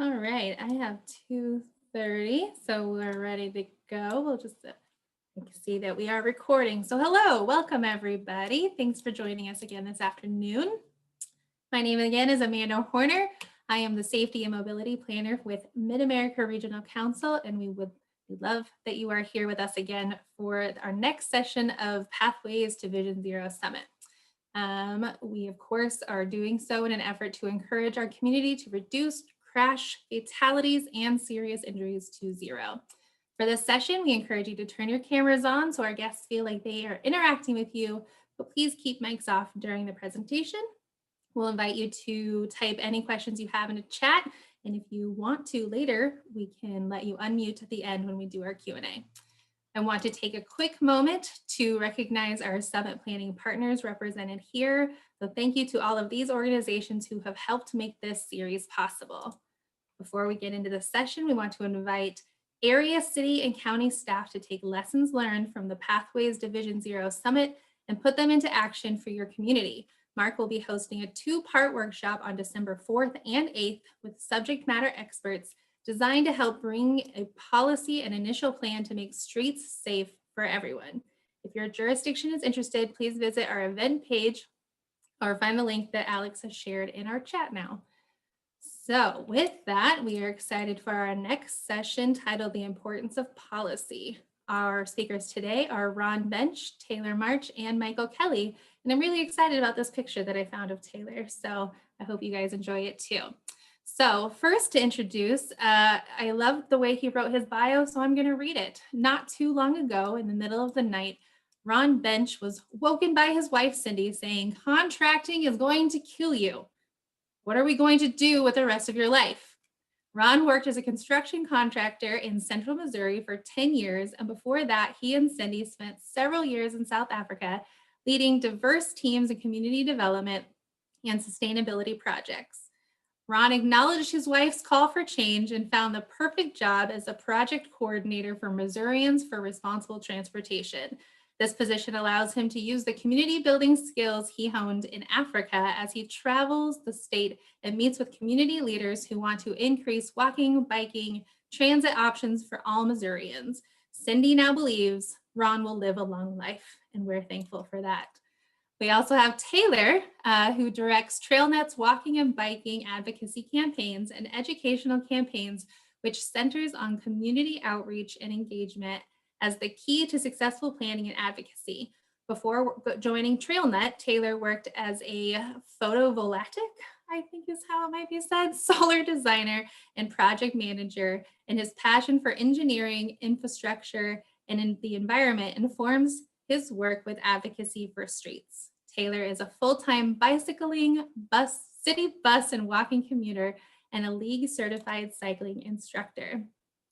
All right, I have 2:30, so we're ready to go. We'll just you can see that we are recording. So hello, welcome everybody. Thanks for joining us again this afternoon. My name again is Amanda Horner. I am the Safety and Mobility Planner with Mid-America Regional Council, and we love that you are here with us again for our next session of Pathways to Vision Zero Summit. We, of course, are doing so in an effort to encourage our community to reduce crash fatalities and serious injuries to zero. For this session, we encourage you to turn your cameras on so our guests feel like they are interacting with you, but please keep mics off during the presentation. We'll invite you to type any questions you have in the chat, and if you want to later, we can let you unmute at the end when we do our Q&A. I want to take a quick moment to recognize our summit planning partners represented here. So thank you to all of these organizations who have helped make this series possible. Before we get into the session, we want to invite area, city, and county staff to take lessons learned from the Pathways Division Zero Summit and put them into action for your community. Mark will be hosting a two-part workshop on December 4th and 8th with subject matter experts designed to help bring a policy and initial plan to make streets safe for everyone. If your jurisdiction is interested, please visit our event page or find the link that Alex has shared in our chat now. So with that, we are excited for our next session titled The Importance of Policy. Our speakers today are Ron Bench, Taylor March, and Michael Kelly. And I'm really excited about this picture that I found of Taylor. So I hope you guys enjoy it too. So first to introduce, I love the way he wrote his bio, so I'm going to read it. Not too long ago, in the middle of the night, Ron Bench was woken by his wife, Cindy, saying, "Contracting is going to kill you. What are we going to do with the rest of your life?" Ron worked as a construction contractor in central Missouri for 10 years, and before that, he and Cindy spent several years in South Africa leading diverse teams in community development and sustainability projects. Ron acknowledged his wife's call for change and found the perfect job as a project coordinator for Missourians for Responsible Transportation. This position allows him to use the community building skills he honed in Africa as he travels the state and meets with community leaders who want to increase walking, biking, transit options for all Missourians. Cindy now believes Ron will live a long life, and we're thankful for that. We also have Taylor, who directs TrailNet's walking and biking advocacy campaigns and educational campaigns, which centers on community outreach and engagement as the key to successful planning and advocacy. Before joining TrailNet, Taylor worked as a photovoltaic, I think is how it might be said, solar designer and project manager, and his passion for engineering, infrastructure, and in the environment informs his work with advocacy for streets. Taylor is a full-time bicycling, city bus and walking commuter and a league certified cycling instructor.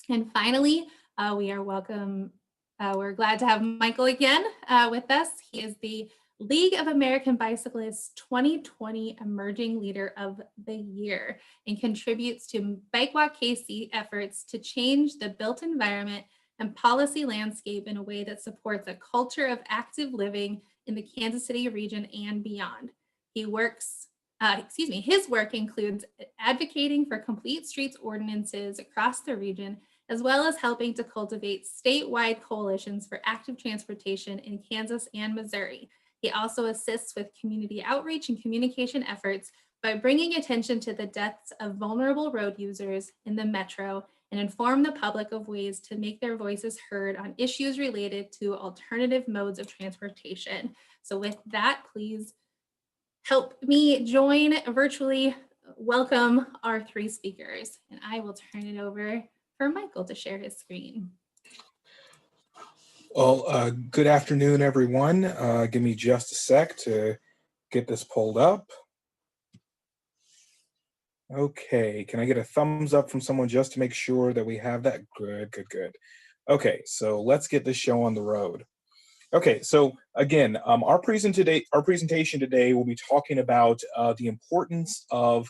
And finally, we're glad to have Michael again with us. He is the League of American Bicyclists 2020 Emerging Leader of the Year and contributes to Bike Walk KC efforts to change the built environment and policy landscape in a way that supports a culture of active living in the Kansas City region and beyond. His work includes advocating for complete streets ordinances across the region, as well as helping to cultivate statewide coalitions for active transportation in Kansas and Missouri. He also assists with community outreach and communication efforts by bringing attention to the deaths of vulnerable road users in the metro and inform the public of ways to make their voices heard on issues related to alternative modes of transportation. So with that, please help me join virtually welcome our three speakers. And I will turn it over for Michael to share his screen. Well, good afternoon, everyone. Give me just a sec to get this pulled up. Okay, can I get a thumbs up from someone just to make sure that we have that? Good. Okay, so let's get this show on the road. Okay, so again, our presentation today will be talking about the importance of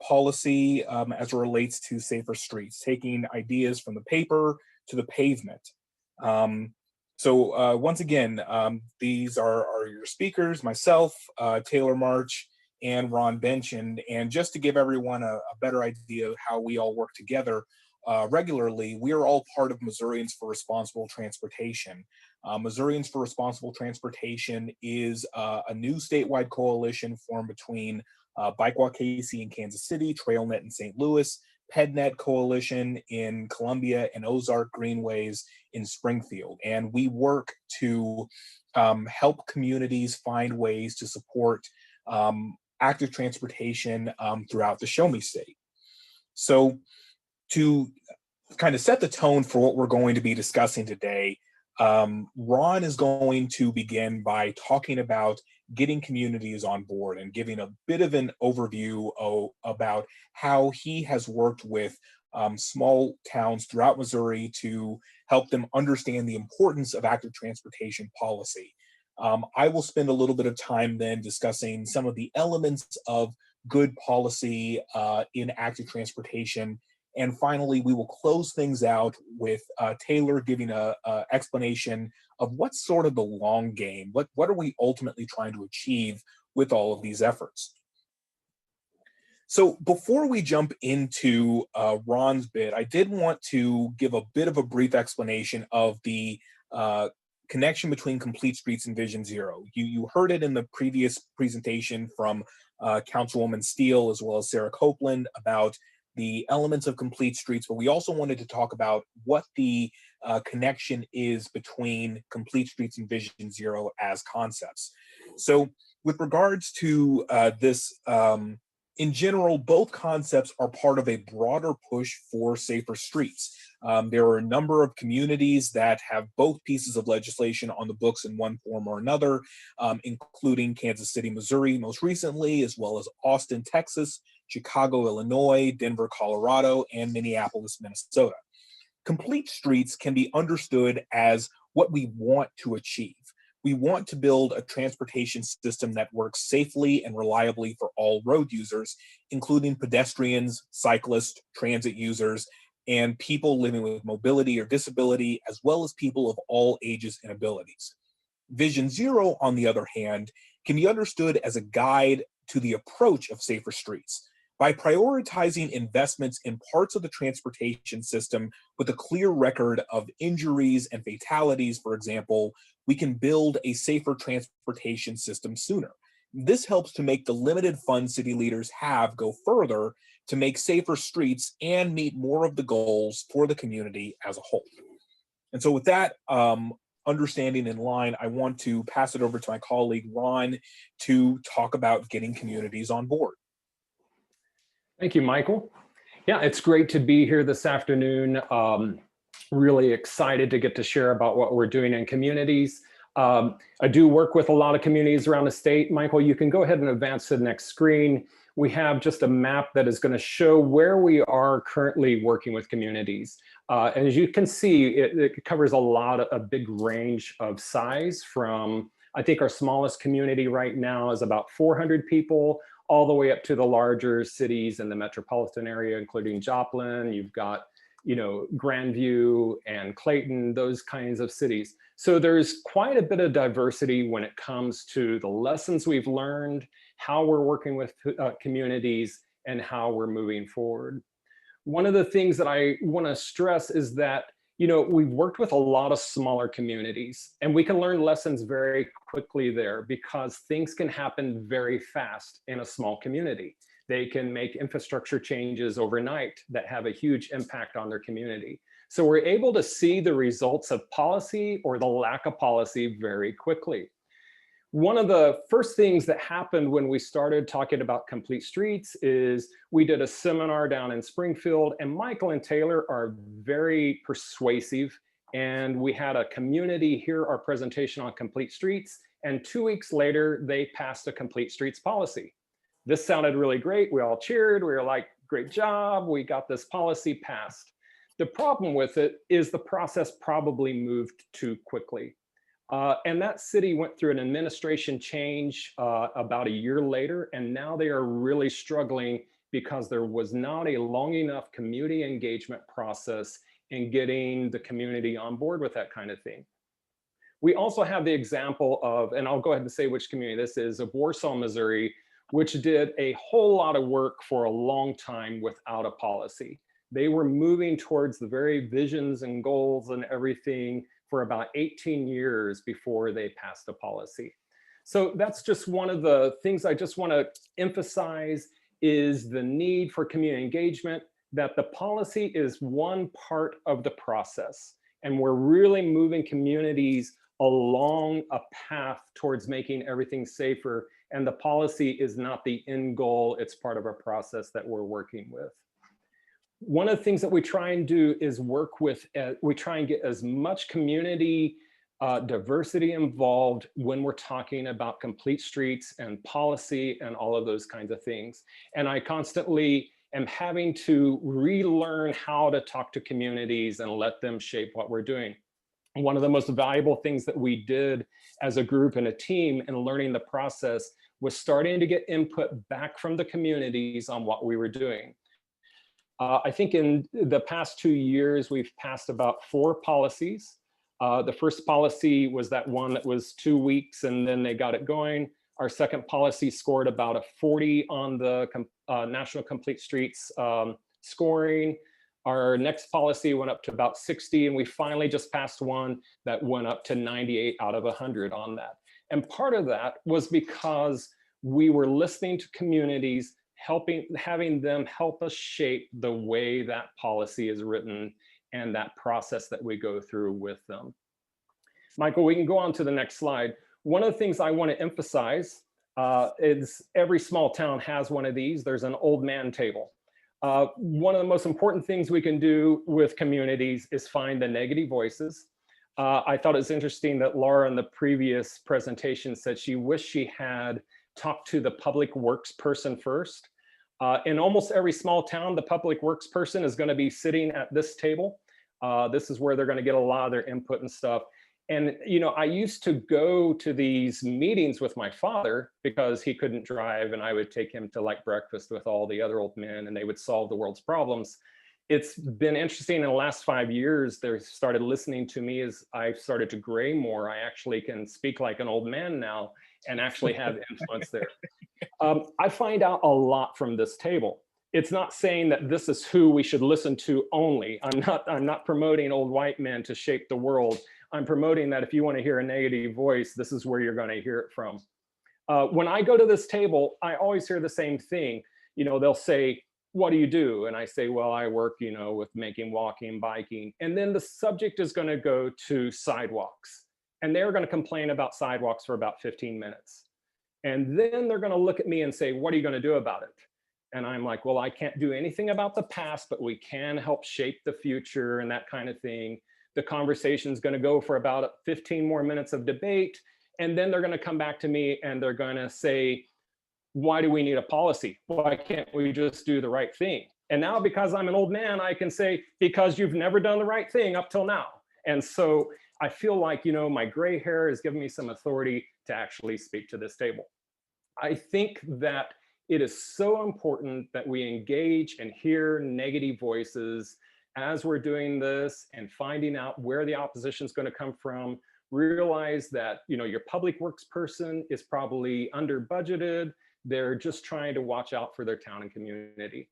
policy as it relates to safer streets, taking ideas from the paper to the pavement. So once again, these are your speakers, myself, Taylor March, and Ron mentioned. And just to give everyone a better idea of how we all work together regularly, we are all part of Missourians for Responsible Transportation. Missourians for Responsible Transportation is a new statewide coalition formed between Bike Walk KC in Kansas City, TrailNet in St. Louis, PedNet Coalition in Columbia, and Ozark Greenways in Springfield. And we work to help communities find ways to support active transportation throughout the Show Me State. So to kind of set the tone for what we're going to be discussing today, Ron is going to begin by talking about getting communities on board and giving a bit of an overview about how he has worked with small towns throughout Missouri to help them understand the importance of active transportation policy. I will spend a little bit of time then discussing some of the elements of good policy in active transportation. And finally, we will close things out with Taylor giving a explanation of what's sort of the long game. What are we ultimately trying to achieve with all of these efforts? So before we jump into Ron's bit, I did want to give a bit of a brief explanation of the connection between Complete Streets and Vision Zero. You heard it in the previous presentation from Councilwoman Steele as well as Sarah Copeland about the elements of Complete Streets, but we also wanted to talk about what the connection is between Complete Streets and Vision Zero as concepts. So with regards to this, in general, both concepts are part of a broader push for safer streets. There are a number of communities that have both pieces of legislation on the books in one form or another, including Kansas City, Missouri, most recently, as well as Austin, Texas, Chicago, Illinois, Denver, Colorado, and Minneapolis, Minnesota. Complete Streets can be understood as what we want to achieve. We want to build a transportation system that works safely and reliably for all road users, including pedestrians, cyclists, transit users, and people living with mobility or disability, as well as people of all ages and abilities. Vision Zero, on the other hand, can be understood as a guide to the approach of safer streets. By prioritizing investments in parts of the transportation system with a clear record of injuries and fatalities, for example, we can build a safer transportation system sooner. This helps to make the limited funds city leaders have go further to make safer streets and meet more of the goals for the community as a whole. And so with that understanding in line, I want to pass it over to my colleague, Ron, to talk about getting communities on board. Thank you, Michael. Yeah, it's great to be here this afternoon. Really excited to get to share about what we're doing in communities. I do work with a lot of communities around the state. Michael, you can go ahead and advance to the next screen. We have just a map that is going to show where we are currently working with communities. And as you can see, it covers a big range of size from, I think our smallest community right now is about 400 people, all the way up to the larger cities in the metropolitan area, including Joplin. You've got, Grandview and Clayton, those kinds of cities. So there's quite a bit of diversity when it comes to the lessons we've learned, how we're working with communities, and how we're moving forward. One of the things that I want to stress is that we've worked with a lot of smaller communities, and we can learn lessons very quickly there because things can happen very fast in a small community. They can make infrastructure changes overnight that have a huge impact on their community. So we're able to see the results of policy or the lack of policy very quickly. One of the first things that happened when we started talking about Complete Streets is we did a seminar down in Springfield, and Michael and Taylor are very persuasive. And we had a community hear our presentation on Complete Streets, and 2 weeks later, they passed a Complete Streets policy. This sounded really great. We all cheered. We were like, great job. We got this policy passed. The problem with it is the process probably moved too quickly. And that city went through an administration change about a year later, and now they are really struggling because there was not a long enough community engagement process in getting the community on board with that kind of thing. We also have the example of, and I'll go ahead and say which community this is, of Warsaw, Missouri, which did a whole lot of work for a long time without a policy. They were moving towards the very visions and goals and everything for about 18 years before they passed a policy. So that's just one of the things I just want to emphasize, is the need for community engagement, that the policy is one part of the process. And we're really moving communities along a path towards making everything safer. And the policy is not the end goal, it's part of a process that we're working with. One of the things that we try and do is work with, we try and get as much community diversity involved when we're talking about complete streets and policy and all of those kinds of things. And I constantly am having to relearn how to talk to communities and let them shape what we're doing. One of the most valuable things that we did as a group and a team in learning the process was starting to get input back from the communities on what we were doing. I think in the past 2 years, we've passed about 4 policies. The first policy was that one that was 2 weeks and then they got it going. Our second policy scored about a 40 on the National Complete Streets scoring. Our next policy went up to about 60, and we finally just passed one that went up to 98 out of 100 on that. And part of that was because we were listening to communities, having them help us shape the way that policy is written and that process that we go through with them. Michael, we can go on to the next slide. One of the things I want to emphasize is every small town has one of these. There's an old man table. One of the most important things we can do with communities is find the negative voices. I thought it was interesting that Laura in the previous presentation said she wished she had talked to the public works person first. In almost every small town, the public works person is going to be sitting at this table. This is where they're going to get a lot of their input and stuff. And, you know, I used to go to these meetings with my father because he couldn't drive, and I would take him to like breakfast with all the other old men and they would solve the world's problems. It's been interesting in the last 5 years, they started listening to me as I started to gray more. I actually can speak like an old man now and actually have influence there. I find out a lot from this table. It's not saying that this is who we should listen to only. I'm not promoting old white men to shape the world. I'm promoting that if you want to hear a negative voice, this is where you're going to hear it from. When I go to this table, I always hear the same thing. You know, they'll say, what do you do? And I say, well, I work, you know, with making walking, biking. And then the subject is going to go to sidewalks. And they're going to complain about sidewalks for about 15 minutes. And then they're going to look at me and say, what are you going to do about it? And I'm like, well, I can't do anything about the past, but we can help shape the future and that kind of thing. The conversation is going to go for about 15 more minutes of debate. And then they're going to come back to me and they're going to say, why do we need a policy? Why can't we just do the right thing? And now, because I'm an old man, I can say, because you've never done the right thing up till now. And so I feel like, you know, my gray hair is giving me some authority to actually speak to this table. I think that it is so important that we engage and hear negative voices as we're doing this and finding out where the opposition is going to come from. Realize that, you know, your public works person is probably under budgeted. They're just trying to watch out for their town and community.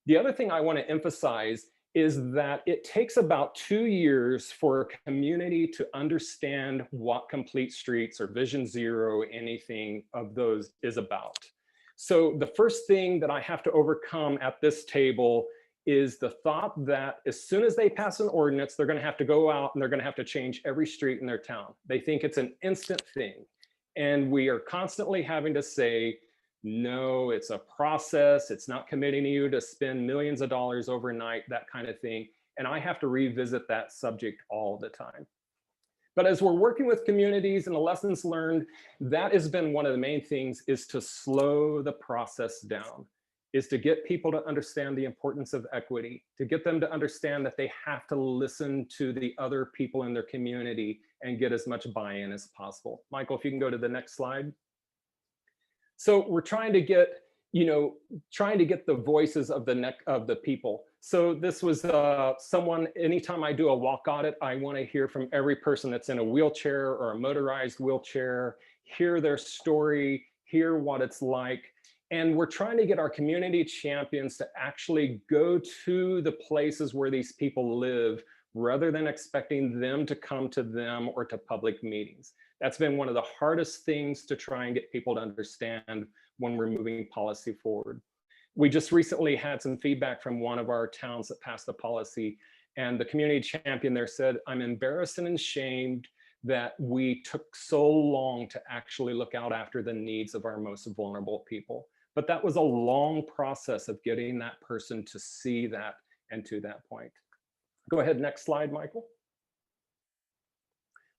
The other thing I want to emphasize is that it takes about 2 years for a community to understand what Complete Streets or Vision Zero, anything of those is about. So the first thing that I have to overcome at this table is the thought that as soon as they pass an ordinance, they're going to have to go out and they're going to have to change every street in their town. They think it's an instant thing. And we are constantly having to say, no, it's a process. It's not committing you to spend millions of dollars overnight, that kind of thing. And I have to revisit that subject all the time. But as we're working with communities and the lessons learned, that has been one of the main things, is to slow the process down, is to get people to understand the importance of equity, to get them to understand that they have to listen to the other people in their community and get as much buy-in as possible. Michael, if you can go to the next slide. So we're trying to get, the voices of the people. So this was someone, anytime I do a walk audit, I want to hear from every person that's in a wheelchair or a motorized wheelchair, hear their story, hear what it's like. And we're trying to get our community champions to actually go to the places where these people live rather than expecting them to come to them or to public meetings. That's been one of the hardest things to try and get people to understand when we're moving policy forward. We just recently had some feedback from one of our towns that passed the policy, and the community champion there said, "I'm embarrassed and ashamed that we took so long to actually look out after the needs of our most vulnerable people." But that was a long process of getting that person to see that and to that point. Go ahead, next slide, Michael.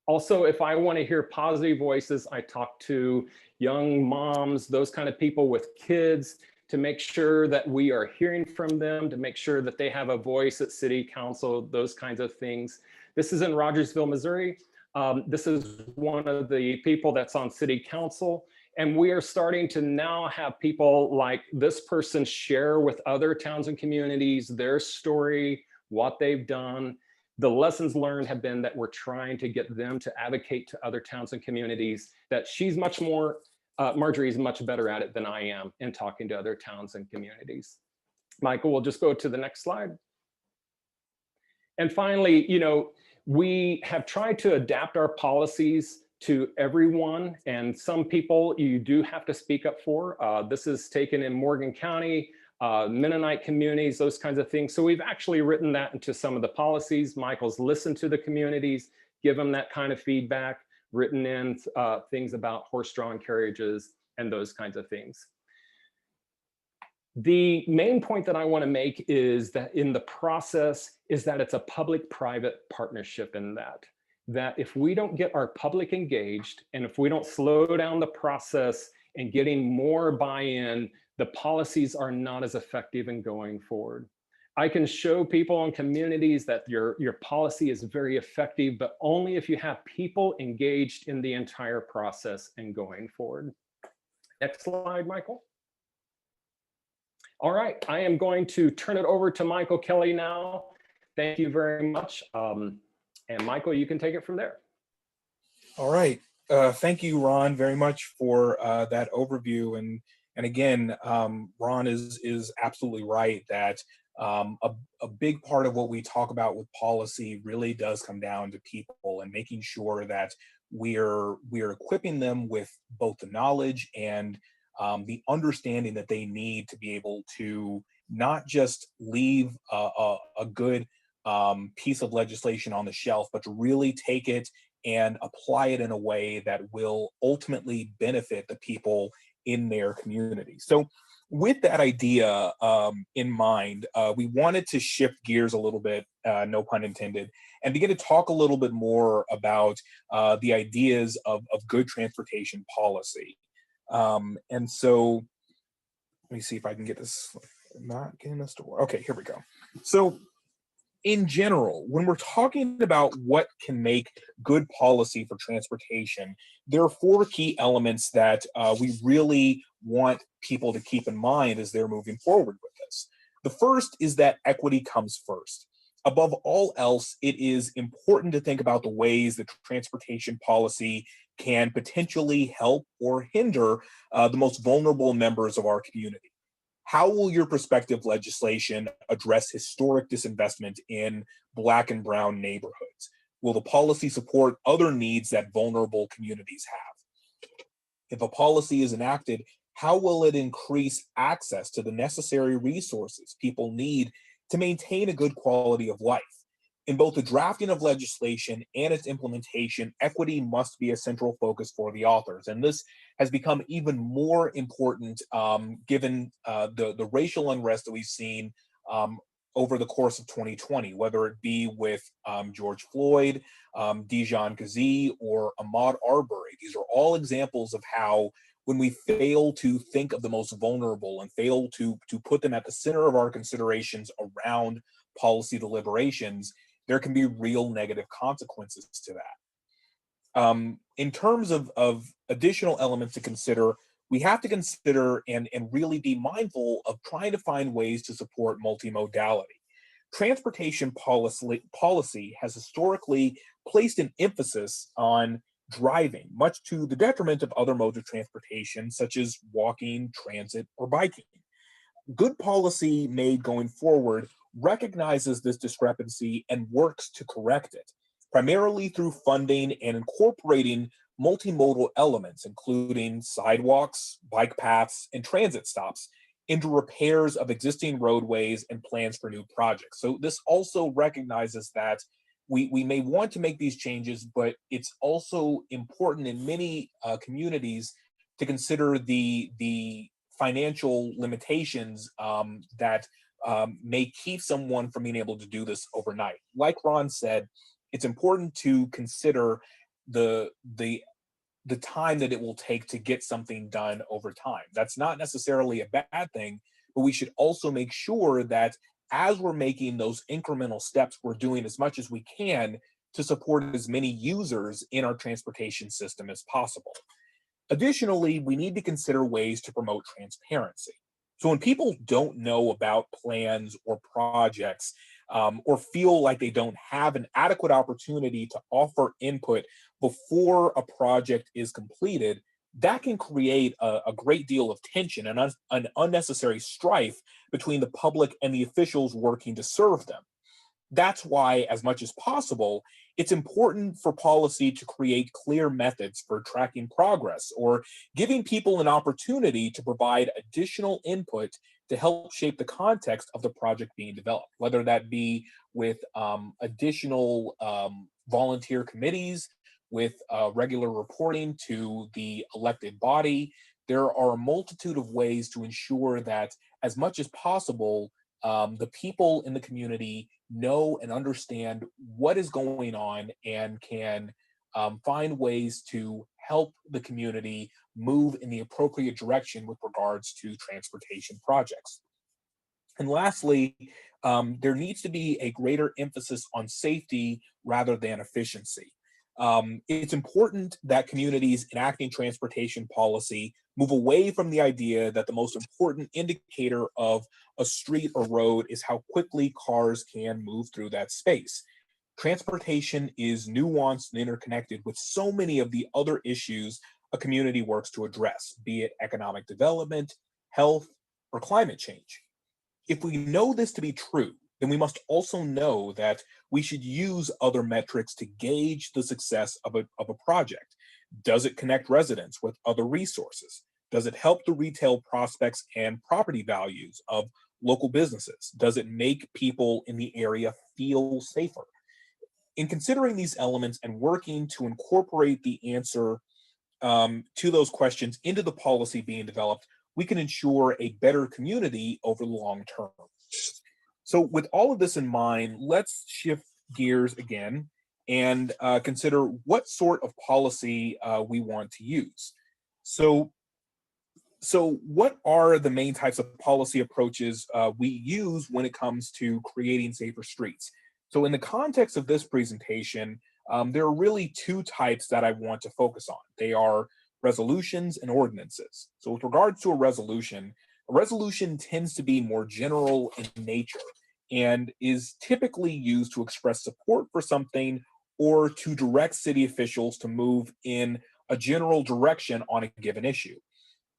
Also, if I want to hear positive voices, I talk to young moms, those kind of people with kids, to make sure that we are hearing from them, to make sure that they have a voice at city council, those kinds of things. This is in Rogersville, Missouri. This is one of the people that's on city council. And we are starting to now have people like this person share with other towns and communities their story, what they've done. The lessons learned have been that we're trying to get them to advocate to other towns and communities that she's much more, Marjorie is much better at it than I am in talking to other towns and communities. Michael, we'll just go to the next slide. And finally, you know, we have tried to adapt our policies to everyone, and some people you do have to speak up for. This is taken in Morgan County, Mennonite communities, those kinds of things. So we've actually written that into some of the policies. Michael's listened to the communities, give them that kind of feedback, written in things about horse-drawn carriages and those kinds of things. The main point that I want to make is that in the process is that it's a public-private partnership in that if we don't get our public engaged and if we don't slow down the process and getting more buy-in, the policies are not as effective in going forward. I can show people in communities that your policy is very effective, but only if you have people engaged in the entire process and going forward. Next slide, Michael. All right, I am going to turn it over to Michael Kelly now. Thank you very much. And Michael, you can take it from there. All right. Thank you, Ron, very much for that overview. And again, Ron is absolutely right that a big part of what we talk about with policy really does come down to people and making sure that we're equipping them with both the knowledge and the understanding that they need to be able to not just leave a good piece of legislation on the shelf, but to really take it and apply it in a way that will ultimately benefit the people in their community. So with that idea in mind, we wanted to shift gears a little bit, no pun intended, and begin to talk a little bit more about the ideas of good transportation policy. And so let me see if I can get this, not getting this to work. Okay, here we go. So in general, when we're talking about what can make good policy for transportation, there are 4 key elements that we really want people to keep in mind as they're moving forward with this. The first is that equity comes first. Above all else, it is important to think about the ways that transportation policy can potentially help or hinder the most vulnerable members of our community. How will your prospective legislation address historic disinvestment in Black and brown neighborhoods? Will the policy support other needs that vulnerable communities have? If a policy is enacted, how will it increase access to the necessary resources people need to maintain a good quality of life? In both the drafting of legislation and its implementation, equity must be a central focus for the authors. And this has become even more important given the racial unrest that we've seen over the course of 2020, whether it be with George Floyd, Dijon Kazee, or Ahmaud Arbery. These are all examples of how when we fail to think of the most vulnerable and fail to put them at the center of our considerations around policy deliberations, there can be real negative consequences to that. In terms of additional elements to consider, we have to consider and really be mindful of trying to find ways to support multimodality. Transportation policy has historically placed an emphasis on driving, much to the detriment of other modes of transportation, such as walking, transit, or biking. Good policy made going forward recognizes this discrepancy and works to correct it, primarily through funding and incorporating multimodal elements, including sidewalks, bike paths, and transit stops, into repairs of existing roadways and plans for new projects. So this also recognizes that we may want to make these changes, but it's also important in many communities to consider the financial limitations that may keep someone from being able to do this overnight. Like Ron said, it's important to consider the the the time that it will take to get something done over time. That's not necessarily a bad thing, but we should also make sure that as we're making those incremental steps, we're doing as much as we can to support as many users in our transportation system as possible. Additionally, we need to consider ways to promote transparency. So when people don't know about plans or projects, or feel like they don't have an adequate opportunity to offer input before a project is completed, that can create a great deal of tension and an unnecessary strife between the public and the officials working to serve them. That's why, as much as possible, it's important for policy to create clear methods for tracking progress or giving people an opportunity to provide additional input to help shape the context of the project being developed, whether that be with additional volunteer committees, with regular reporting to the elected body. There are a multitude of ways to ensure that, as much as possible, the people in the community know and understand what is going on and can find ways to help the community move in the appropriate direction with regards to transportation projects. And lastly, there needs to be a greater emphasis on safety rather than efficiency. It's important that communities enacting transportation policy move away from the idea that the most important indicator of a street or road is how quickly cars can move through that space. Transportation is nuanced and interconnected with so many of the other issues a community works to address, be it economic development, health, or climate change. If we know this to be true, then we must also know that we should use other metrics to gauge the success of a project. Does it connect residents with other resources? Does it help the retail prospects and property values of local businesses? Does it make people in the area feel safer? In considering these elements and working to incorporate the answer to those questions into the policy being developed, we can ensure a better community over the long term. So with all of this in mind, let's shift gears again and consider what sort of policy we want to use. So what are the main types of policy approaches we use when it comes to creating safer streets? So in the context of this presentation, there are really two types that I want to focus on. They are resolutions and ordinances. So with regards to a resolution tends to be more general in nature and is typically used to express support for something or to direct city officials to move in a general direction on a given issue.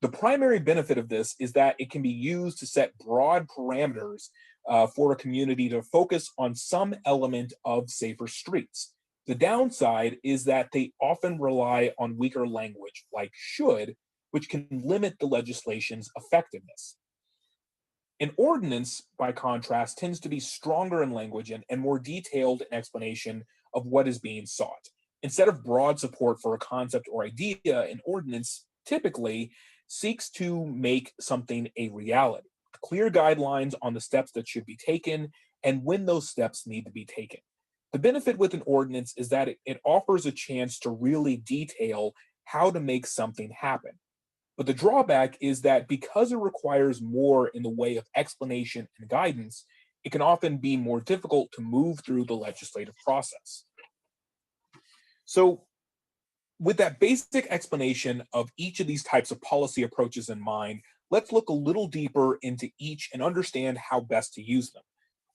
The primary benefit of this is that it can be used to set broad parameters for a community to focus on some element of safer streets. The downside is that they often rely on weaker language like should, which can limit the legislation's effectiveness. An ordinance, by contrast, tends to be stronger in language and more detailed in explanation of what is being sought. Instead of broad support for a concept or idea, an ordinance typically seeks to make something a reality, clear guidelines on the steps that should be taken and when those steps need to be taken. The benefit with an ordinance is that it offers a chance to really detail how to make something happen. But the drawback is that because it requires more in the way of explanation and guidance, it can often be more difficult to move through the legislative process. So with that basic explanation of each of these types of policy approaches in mind, let's look a little deeper into each and understand how best to use them.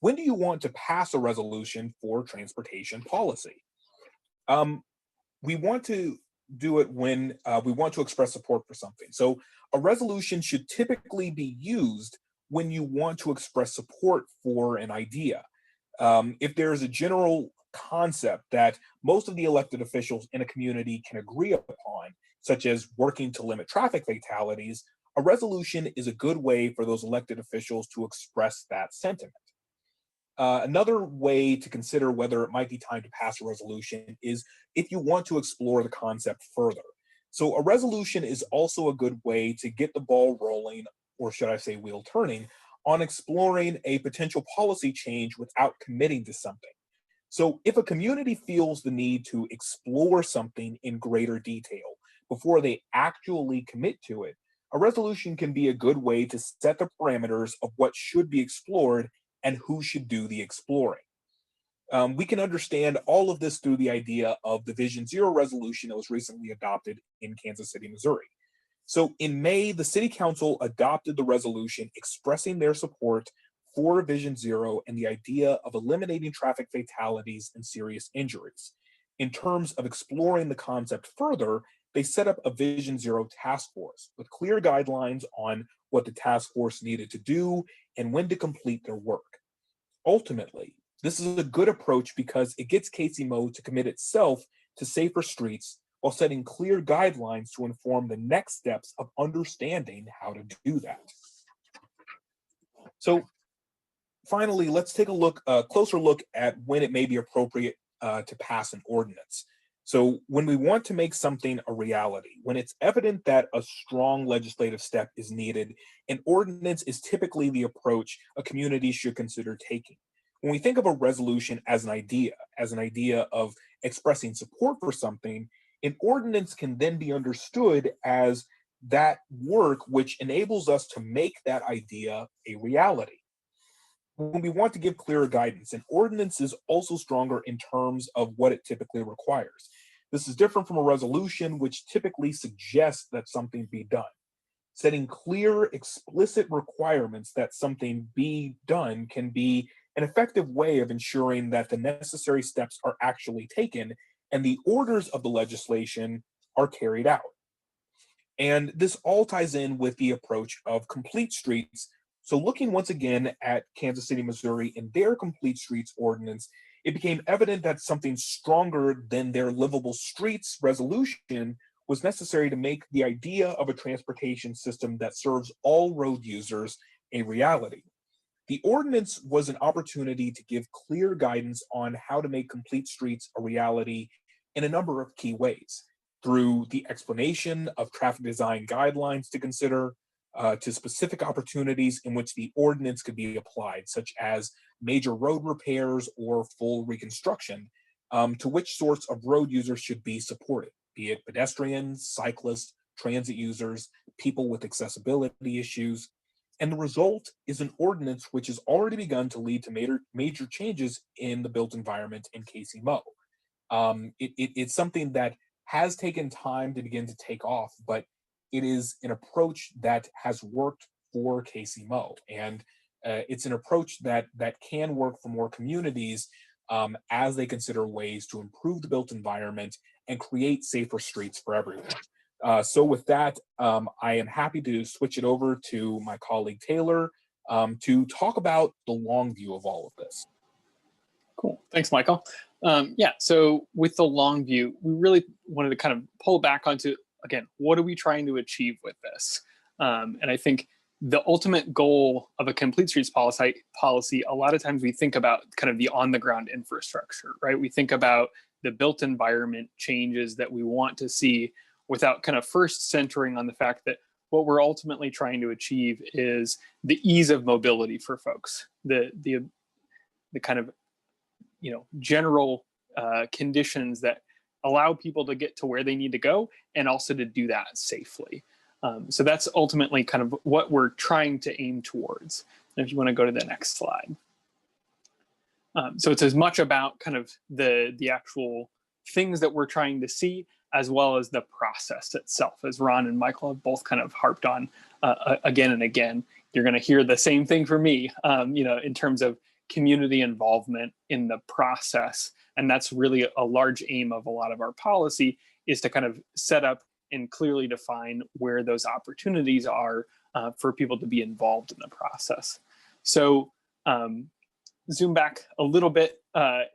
When do you want to pass a resolution for transportation policy? we want to do it when we want to express support for something. So a resolution should typically be used when you want to express support for an idea. If there is a general concept that most of the elected officials in a community can agree upon, such as working to limit traffic fatalities, a resolution is a good way for those elected officials to express that sentiment. Another way to consider whether it might be time to pass a resolution is if you want to explore the concept further. So a resolution is also a good way to get the ball rolling, or should I say wheel turning, on exploring a potential policy change without committing to something. So if a community feels the need to explore something in greater detail before they actually commit to it, a resolution can be a good way to set the parameters of what should be explored and who should do the exploring. We can understand all of this through the idea of the Vision Zero resolution that was recently adopted in Kansas City, Missouri. So in May, the City Council adopted the resolution expressing their support for Vision Zero and the idea of eliminating traffic fatalities and serious injuries. In terms of exploring the concept further, they set up a Vision Zero task force with clear guidelines on what the task force needed to do and when to complete their work. Ultimately, this is a good approach because it gets KCMO to commit itself to safer streets while setting clear guidelines to inform the next steps of understanding how to do that. So finally, let's take a closer look at when it may be appropriate to pass an ordinance. So when we want to make something a reality, when it's evident that a strong legislative step is needed, an ordinance is typically the approach a community should consider taking. When we think of a resolution as an idea of expressing support for something, an ordinance can then be understood as that work which enables us to make that idea a reality. When we want to give clearer guidance, an ordinance is also stronger in terms of what it typically requires. This is different from a resolution, which typically suggests that something be done. Setting clear, explicit requirements that something be done can be an effective way of ensuring that the necessary steps are actually taken and the orders of the legislation are carried out. And this all ties in with the approach of complete streets. So looking once again at Kansas City, Missouri, in their Complete Streets ordinance, it became evident that something stronger than their livable streets resolution was necessary to make the idea of a transportation system that serves all road users a reality. The ordinance was an opportunity to give clear guidance on how to make complete streets a reality in a number of key ways, through the explanation of traffic design guidelines to consider, to specific opportunities in which the ordinance could be applied, such as major road repairs or full reconstruction, to which sorts of road users should be supported, be it pedestrians, cyclists, transit users, people with accessibility issues. And the result is an ordinance which has already begun to lead to major changes in the built environment in KCMO. It's something that has taken time to begin to take off, but it is an approach that has worked for KCMO, and it's an approach that can work for more communities as they consider ways to improve the built environment and create safer streets for everyone. So with that, I am happy to switch it over to my colleague Taylor to talk about the long view of all of this. Cool. Thanks, Michael. So with the long view, we really wanted to kind of pull back onto, again, what are we trying to achieve with this? And I think the ultimate goal of a complete streets policy, a lot of times we think about kind of the on-the-ground infrastructure, right? We think about the built environment changes that we want to see without kind of first centering on the fact that what we're ultimately trying to achieve is the ease of mobility for folks, the kind of, general conditions that allow people to get to where they need to go and also to do that safely. So that's ultimately kind of what we're trying to aim towards. And if you want to go to the next slide. So it's as much about kind of the actual things that we're trying to see, as well as the process itself, as Ron and Michael have both kind of harped on again and again. You're going to hear the same thing from me, in terms of community involvement in the process And that's really a large aim of a lot of our policy, is to kind of set up and clearly define where those opportunities are for people to be involved in the process. So zoom back a little bit,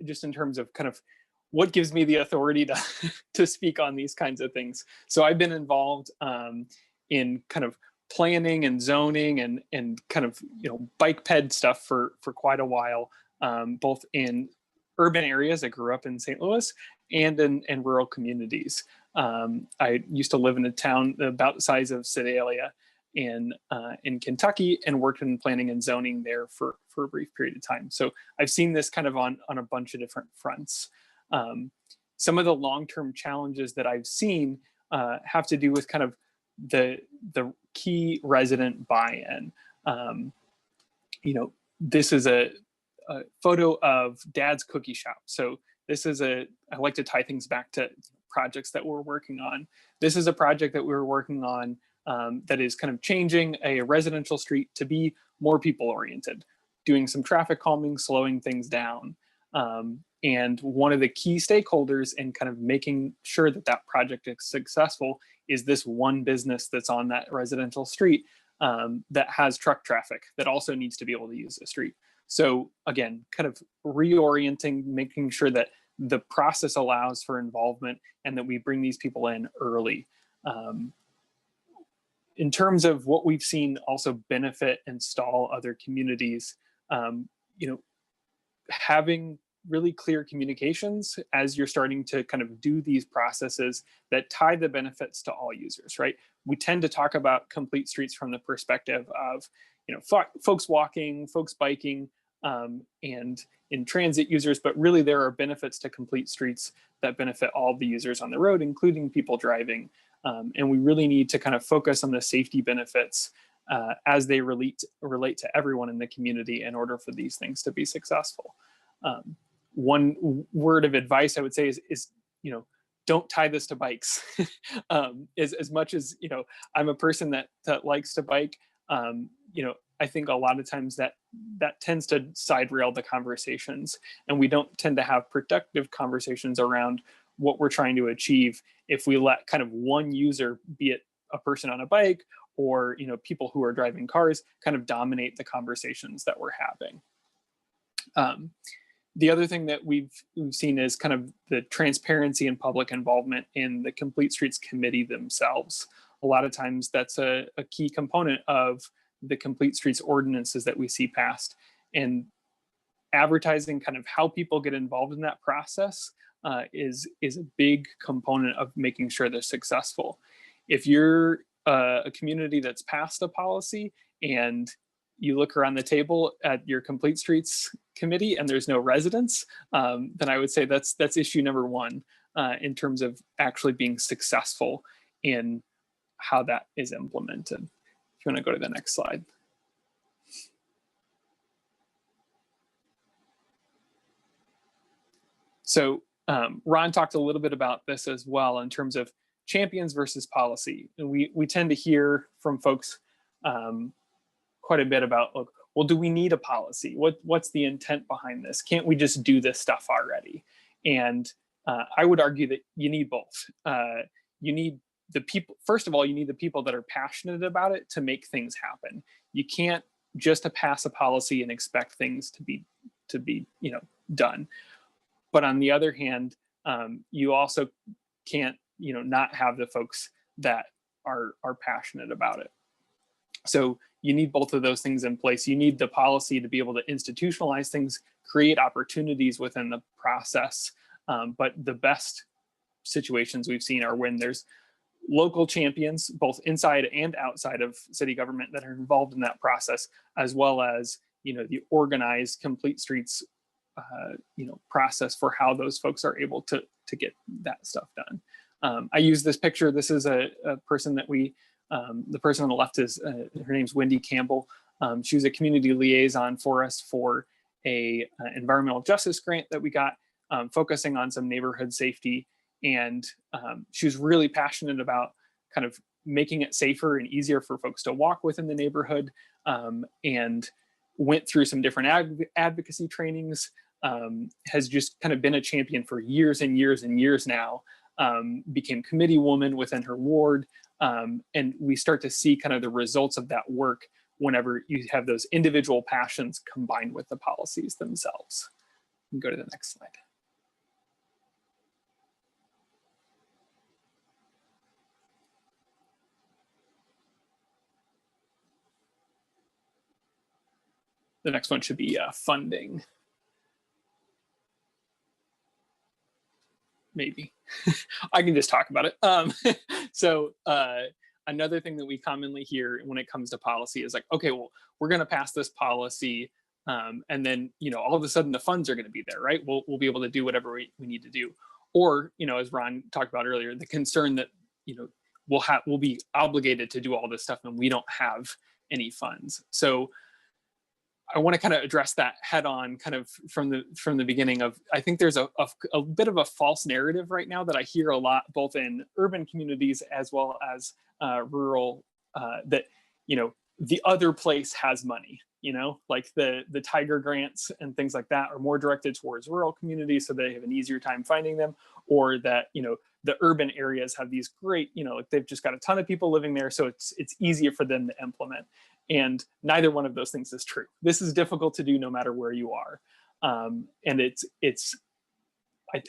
just in terms of kind of what gives me the authority to, to speak on these kinds of things. So I've been involved in kind of planning and zoning and kind of, you know, bike ped stuff for quite a while, both in urban areas. I grew up in St. Louis and in rural communities. I used to live in a town about the size of Sedalia in Kentucky, and worked in planning and zoning there for a brief period of time. So I've seen this kind of on a bunch of different fronts. Some of the long-term challenges that I've seen have to do with kind of the key resident buy-in. You know, this is a photo of Dad's Cookie Shop. So this is I like to tie things back to projects that we're working on. This is a project that we were working on that is kind of changing a residential street to be more people oriented, doing some traffic calming, slowing things down. And one of the key stakeholders in kind of making sure that that project is successful is this one business that's on that residential street that has truck traffic that also needs to be able to use the street. So again, kind of reorienting, making sure that the process allows for involvement and that we bring these people in early. In terms of what we've seen also benefit and stall other communities, you know, having really clear communications as you're starting to kind of do these processes that tie the benefits to all users, right? We tend to talk about complete streets from the perspective of, you know, folks walking, folks biking, and in transit users, but really there are benefits to complete streets that benefit all the users on the road, including people driving. And we really need to kind of focus on the safety benefits as they relate to everyone in the community in order for these things to be successful. One word of advice I would say is you know, don't tie this to bikes. As much as, you know, I'm a person that likes to bike, you know, I think a lot of times that tends to side rail the conversations, and we don't tend to have productive conversations around what we're trying to achieve if we let kind of one user, be it a person on a bike or, you know, people who are driving cars, kind of dominate the conversations that we're having. The other thing that we've seen is kind of the transparency and public involvement in the Complete Streets Committee themselves. A lot of times that's a key component of the Complete Streets ordinances that we see passed, and advertising kind of how people get involved in that process is a big component of making sure they're successful. If you're a community that's passed a policy and you look around the table at your Complete Streets committee and there's no residents, then I would say that's issue number one in terms of actually being successful in how that is implemented. If you want to go to the next slide. So Ron talked a little bit about this as well in terms of champions versus policy. And we tend to hear from folks quite a bit about, look, well, do we need a policy? What's the intent behind this? Can't we just do this stuff already? And I would argue that you need both. You need the people, first of all, you need the people that are passionate about it to make things happen. You can't just pass a policy and expect things to be you know, done. But on the other hand, you also can't, you know, not have the folks that are passionate about it. So you need both of those things in place. You need the policy to be able to institutionalize things, create opportunities within the process. But the best situations we've seen are when there's local champions, both inside and outside of city government, that are involved in that process, as well as, you know, the organized Complete Streets you know, process for how those folks are able to get that stuff done. I use this picture. This is a person that we, the person on the left is, her name's Wendy Campbell. She was a community liaison for us for a environmental justice grant that we got, focusing on some neighborhood safety. And she was really passionate about kind of making it safer and easier for folks to walk within the neighborhood, and went through some different advocacy trainings, has just kind of been a champion for years and years and years now, became committee woman within her ward. And we start to see kind of the results of that work whenever you have those individual passions combined with the policies themselves. Go to the next slide. The next one should be funding. Maybe. I can just talk about it. So another thing that we commonly hear when it comes to policy is like, okay, well, we're going to pass this policy, and then, you know, all of a sudden the funds are going to be there, right? We'll be able to do whatever we need to do. Or, you know, as Ron talked about earlier, the concern that, you know, we'll be obligated to do all this stuff and we don't have any funds. So I want to kind of address that head on, kind of from the beginning of, I think there's a bit of a false narrative right now that I hear a lot, both in urban communities as well as rural, that, you know, the other place has money, you know, like the Tiger grants and things like that are more directed towards rural communities so they have an easier time finding them, or that, you know, the urban areas have these great, you know, like they've just got a ton of people living there, so it's easier for them to implement. And neither one of those things is true. This is difficult to do no matter where you are. And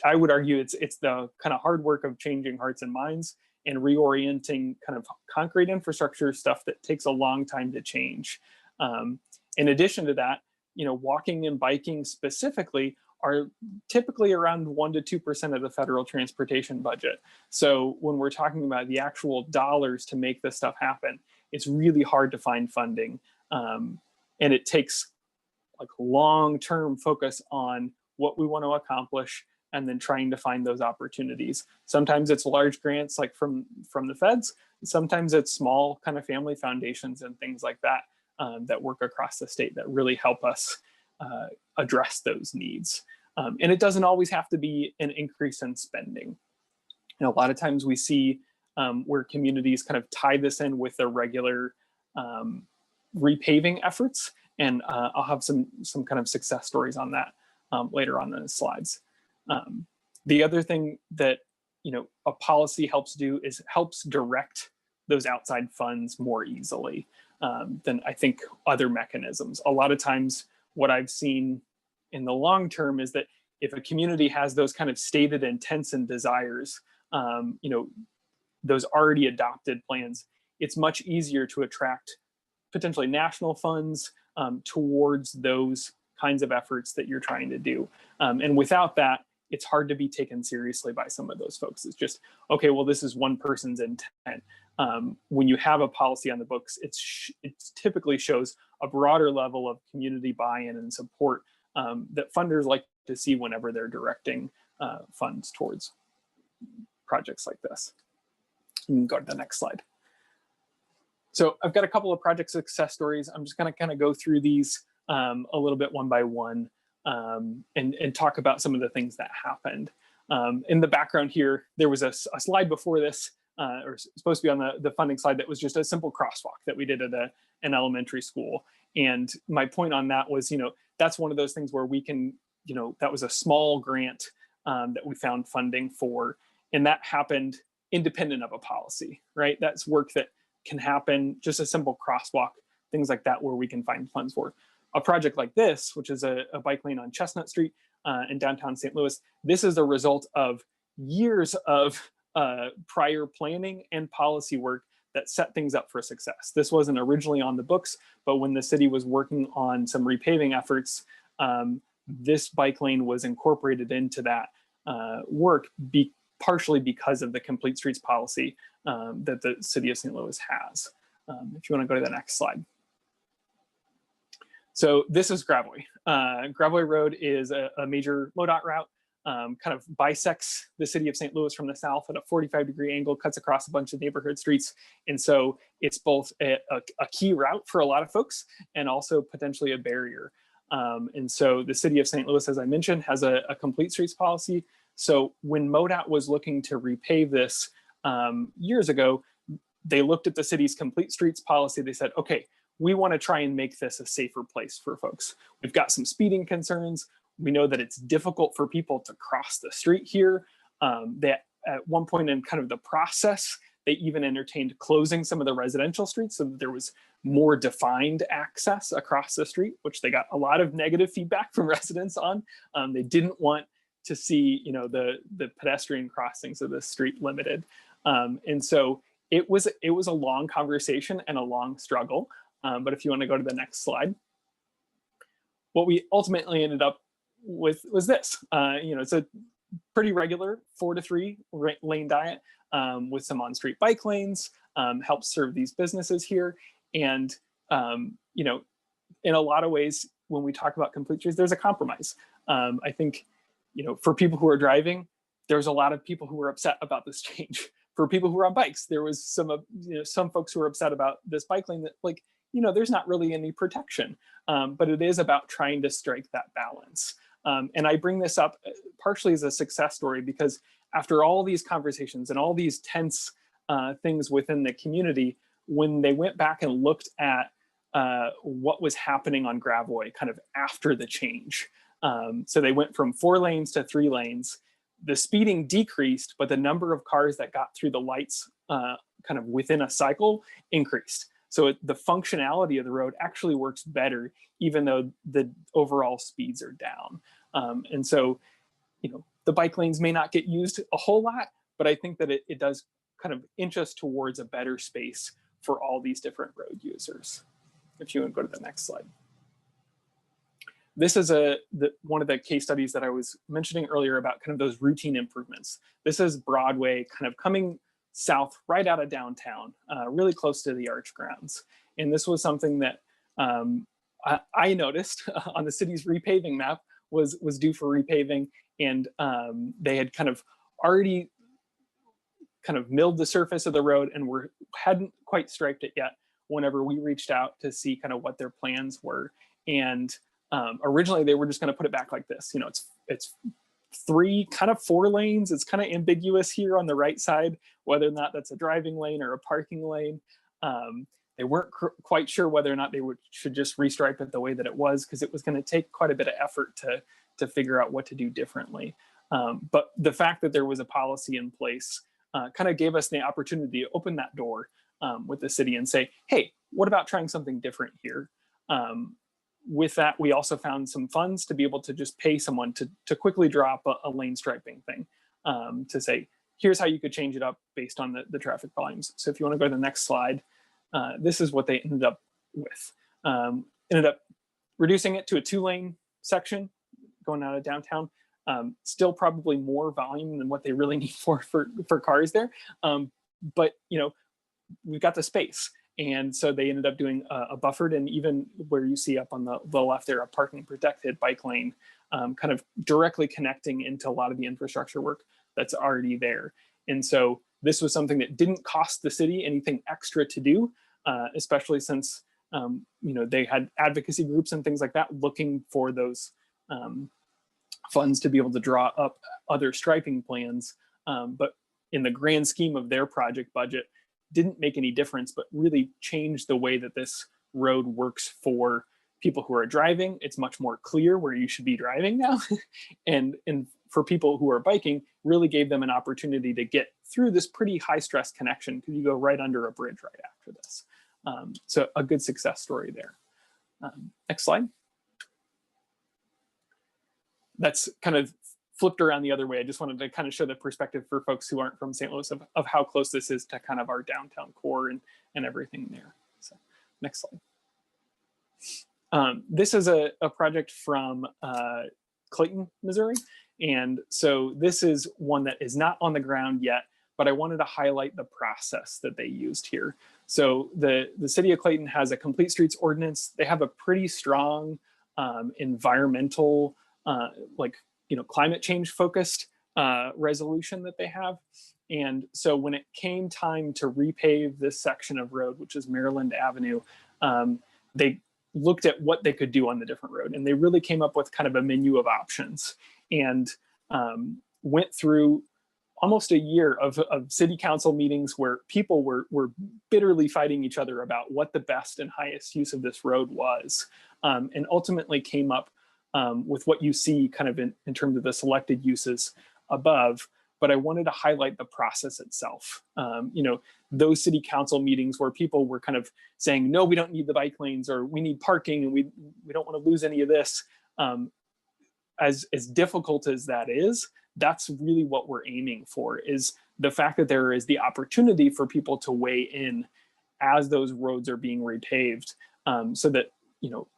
I would argue it's the kind of hard work of changing hearts and minds and reorienting kind of concrete infrastructure stuff that takes a long time to change. In addition to that, you know, walking and biking specifically are typically around 1% to 2% of the federal transportation budget. So when we're talking about the actual dollars to make this stuff happen, it's really hard to find funding. And it takes like long-term focus on what we want to accomplish and then trying to find those opportunities. Sometimes it's large grants like from the feds. Sometimes it's small kind of family foundations and things like that that work across the state that really help us address those needs. And it doesn't always have to be an increase in spending. You know, a lot of times we see where communities kind of tie this in with their regular repaving efforts. And I'll have some kind of success stories on that later on in the slides. The other thing that, you know, a policy helps do is helps direct those outside funds more easily than I think other mechanisms. A lot of times what I've seen in the long term is that if a community has those kind of stated intents and desires, you know, those already adopted plans, it's much easier to attract potentially national funds towards those kinds of efforts that you're trying to do. And without that, it's hard to be taken seriously by some of those folks. It's just, okay, well, this is one person's intent. When you have a policy on the books, it typically shows a broader level of community buy-in and support that funders like to see whenever they're directing funds towards projects like this. You can go to the next slide. So I've got a couple of project success stories. I'm just going to kind of go through these a little bit one by one and talk about some of the things that happened. In the background here, there was a slide before this, or supposed to be on the funding slide, that was just a simple crosswalk that we did at an elementary school. And my point on that was, you know, that's one of those things where we can, you know, that was a small grant that we found funding for, and that happened independent of a policy, right? That's work that can happen, just a simple crosswalk, things like that, where we can find funds for. A project like this, which is a bike lane on Chestnut Street in downtown St. Louis, this is a result of years of prior planning and policy work that set things up for success. This wasn't originally on the books, but when the city was working on some repaving efforts, this bike lane was incorporated into that work, partially because of the Complete Streets policy that the city of St. Louis has. If you want to go to the next slide. So this is Gravoy. Gravoy Road is a major MoDOT route, kind of bisects the city of St. Louis from the south at a 45-degree angle, cuts across a bunch of neighborhood streets. And so it's both a key route for a lot of folks and also potentially a barrier. And so the city of St. Louis, as I mentioned, has a Complete Streets policy. So when MoDOT was looking to repave this years ago, they looked at the city's Complete Streets policy. They said, okay, we want to try and make this a safer place for folks. We've got some speeding concerns. We know that it's difficult for people to cross the street here. That at one point in kind of the process, they even entertained closing some of the residential streets so that there was more defined access across the street, which they got a lot of negative feedback from residents on. They didn't want to see, you know, the pedestrian crossings of the street limited. And so it was a long conversation and a long struggle. But if you want to go to the next slide, what we ultimately ended up with was this. You know, it's a pretty regular 4 to 3 lane diet with some on-street bike lanes, helps serve these businesses here. And, you know, in a lot of ways, when we talk about complete streets, there's a compromise. I think, you know, for people who are driving, there's a lot of people who were upset about this change. For people who are on bikes, there was some folks who were upset about this bike lane that, like, you know, there's not really any protection, but it is about trying to strike that balance. And I bring this up partially as a success story because after all these conversations and all these tense things within the community, when they went back and looked at what was happening on Gravoy kind of after the change. So they went from 4 lanes to 3 lanes. The speeding decreased, but the number of cars that got through the lights kind of within a cycle increased. So the functionality of the road actually works better, even though the overall speeds are down. And so, you know, the bike lanes may not get used a whole lot, but I think that it does kind of inch us towards a better space for all these different road users. If you want to go to the next slide. This is one of the case studies that I was mentioning earlier about kind of those routine improvements. This is Broadway kind of coming south right out of downtown, really close to the arch grounds. And this was something that I noticed on the city's repaving map was due for repaving. And they had kind of already kind of milled the surface of the road and hadn't quite striped it yet whenever we reached out to see kind of what their plans were. And originally they were just going to put it back like this. You know, it's 3, kind of 4 lanes. It's kind of ambiguous here on the right side, whether or not that's a driving lane or a parking lane. They weren't quite sure whether or not they should just restripe it the way that it was, because it was going to take quite a bit of effort to figure out what to do differently. But the fact that there was a policy in place kind of gave us the opportunity to open that door with the city and say, hey, what about trying something different here? With that, we also found some funds to be able to just pay someone to quickly drop a lane striping thing to say, here's how you could change it up based on the traffic volumes. So if you want to go to the next slide, this is what they ended up with. Ended up reducing it to a 2-lane section going out of downtown. Still probably more volume than what they really need for cars there. But, you know, we've got the space. And so they ended up doing a buffered, and even where you see up on the left there, a parking protected bike lane, kind of directly connecting into a lot of the infrastructure work that's already there. And so this was something that didn't cost the city anything extra to do, especially since, you know, they had advocacy groups and things like that looking for those funds to be able to draw up other striping plans. But in the grand scheme of their project budget, didn't make any difference, but really changed the way that this road works for people who are driving. It's much more clear where you should be driving now. and for people who are biking, really gave them an opportunity to get through this pretty high stress connection, because you go right under a bridge right after this. So a good success story there. Next slide. That's kind of flipped around the other way. I just wanted to kind of show the perspective for folks who aren't from St. Louis of how close this is to kind of our downtown core and everything there. So next slide. This is a project from Clayton, Missouri. And so this is one that is not on the ground yet, but I wanted to highlight the process that they used here. So the city of Clayton has a complete streets ordinance. They have a pretty strong environmental, climate change focused resolution that they have. And so when it came time to repave this section of road, which is Maryland Avenue, they looked at what they could do on the different road. And they really came up with kind of a menu of options, and went through almost a year of city council meetings where people were bitterly fighting each other about what the best and highest use of this road was, and ultimately came up with what you see kind of in terms of the selected uses above, but I wanted to highlight the process itself. Those city council meetings where people were kind of saying, no, we don't need the bike lanes, or we need parking and we don't want to lose any of this. As difficult as that is, that's really what we're aiming for, is the fact that there is the opportunity for people to weigh in as those roads are being repaved, so that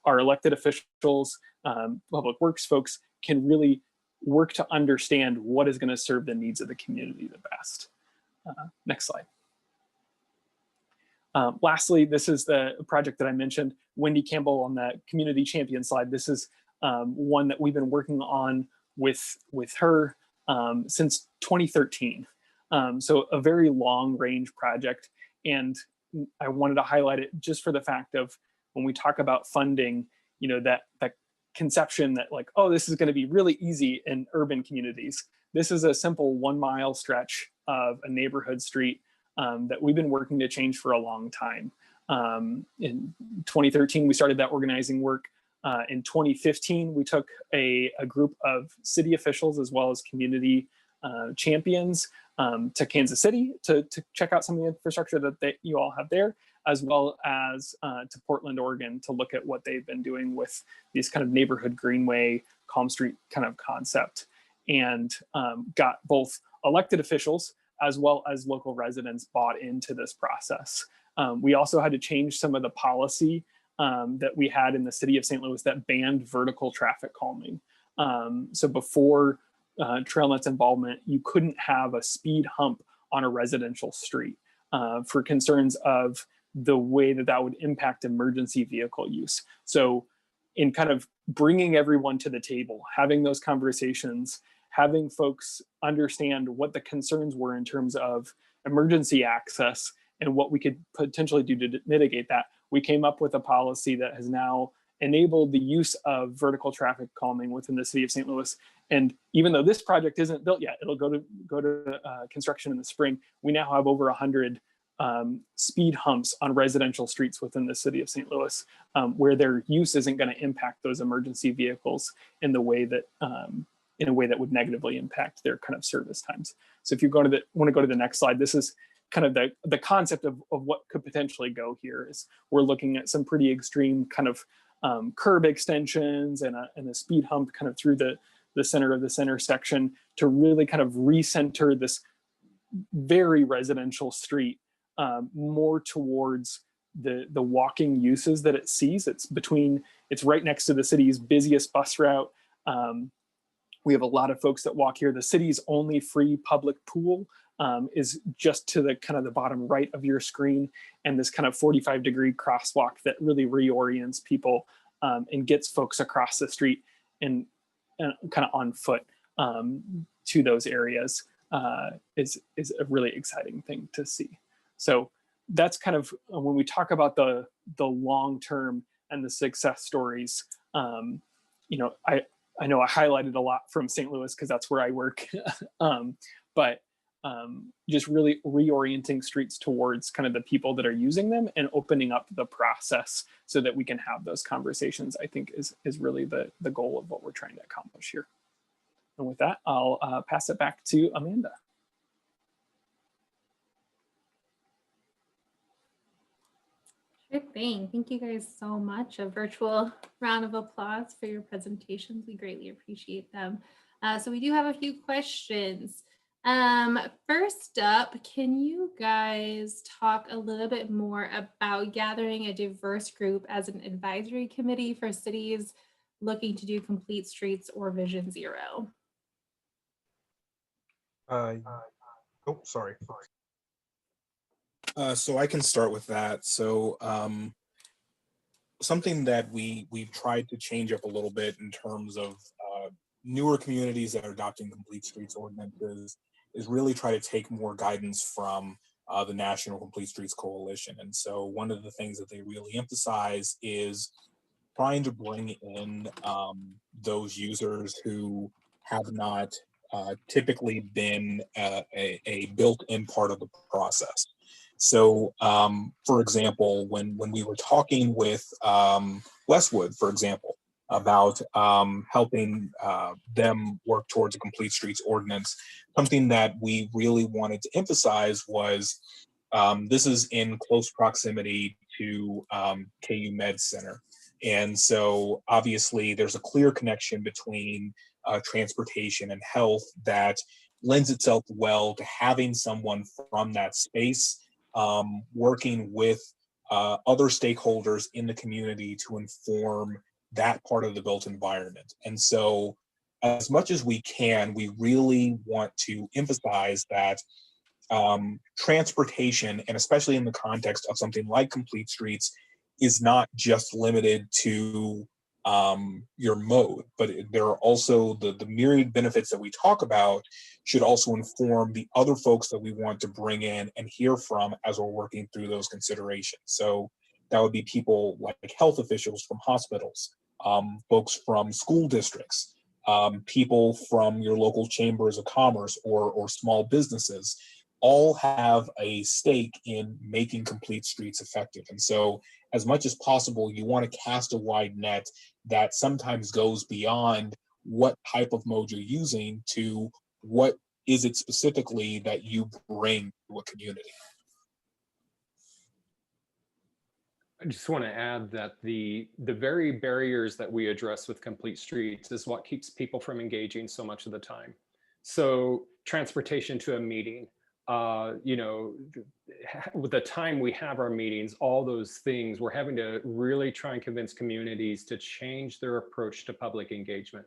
our elected officials, public works folks can really work to understand what is going to serve the needs of the community the best. Next slide. Lastly, this is the project that I mentioned, Wendy Campbell on that community champion slide. This is one that we've been working on with her since 2013. So a very long range project. And I wanted to highlight it just for the fact of when we talk about funding, that conception that like, oh, this is going to be really easy in urban communities. This is a simple 1 mile stretch of a neighborhood street that we've been working to change for a long time. In 2013, we started that organizing work. In 2015, we took a group of city officials as well as community champions to Kansas City to check out some of the infrastructure that you all have there, as well as to Portland, Oregon, to look at what they've been doing with these kind of neighborhood greenway, calm street kind of concept, and got both elected officials as well as local residents bought into this process. We also had to change some of the policy that we had in the city of St. Louis that banned vertical traffic calming. So before TrailNet's involvement, you couldn't have a speed hump on a residential street for concerns of the way that would impact emergency vehicle use. So in kind of bringing everyone to the table, having those conversations, having folks understand what the concerns were in terms of emergency access and what we could potentially do to mitigate that, we came up with a policy that has now enabled the use of vertical traffic calming within the city of St. Louis. And even though this project isn't built yet, it'll go to construction in the spring. We now have over 100 speed humps on residential streets within the city of St. Louis, where their use isn't going to impact those emergency vehicles in the way that in a way that would negatively impact their kind of service times. So if you want to go to the next slide, this is kind of the concept of what could potentially go here. Is we're looking at some pretty extreme kind of curb extensions and a speed hump kind of through the center of this intersection to really kind of recenter this very residential street more towards the walking uses that it sees. It's right next to the city's busiest bus route. We have a lot of folks that walk here. The city's only free public pool is just to the kind of the bottom right of your screen, and this kind of 45-degree crosswalk that really reorients people and gets folks across the street and kind of on foot to those areas is a really exciting thing to see. So that's kind of when we talk about the long term and the success stories. I know I highlighted a lot from St. Louis because that's where I work, but just really reorienting streets towards kind of the people that are using them and opening up the process so that we can have those conversations, I think is really the goal of what we're trying to accomplish here. And with that, I'll pass it back to Amanda. Sure thing. Thank you guys so much. A virtual round of applause for your presentations. We greatly appreciate them. So we do have a few questions. First up, can you guys talk a little bit more about gathering a diverse group as an advisory committee for cities looking to do complete streets or Vision Zero? Sorry. So I can start with that. So something that we've tried to change up a little bit in terms of newer communities that are adopting complete streets ordinances is really try to take more guidance from the National Complete Streets Coalition. And so one of the things that they really emphasize is trying to bring in those users who have not typically been a built-in part of the process. So, for example, when we were talking with Westwood, for example, about helping them work towards a complete streets ordinance. Something that we really wanted to emphasize was this is in close proximity to KU Med Center. And so obviously there's a clear connection between transportation and health that lends itself well to having someone from that space working with other stakeholders in the community to inform that part of the built environment. And so as much as we can, we really want to emphasize that transportation, and especially in the context of something like complete streets, is not just limited to your mode, but there are also the myriad benefits that we talk about should also inform the other folks that we want to bring in and hear from as we're working through those considerations. So that would be people like health officials from hospitals, folks from school districts, people from your local chambers of commerce or small businesses, all have a stake in making complete streets effective. And so as much as possible, you want to cast a wide net that sometimes goes beyond what type of mode you're using to what is it specifically that you bring to a community. I just want to add that the very barriers that we address with complete streets is what keeps people from engaging so much of the time. So transportation to a meeting, with the time we have our meetings, all those things, we're having to really try and convince communities to change their approach to public engagement.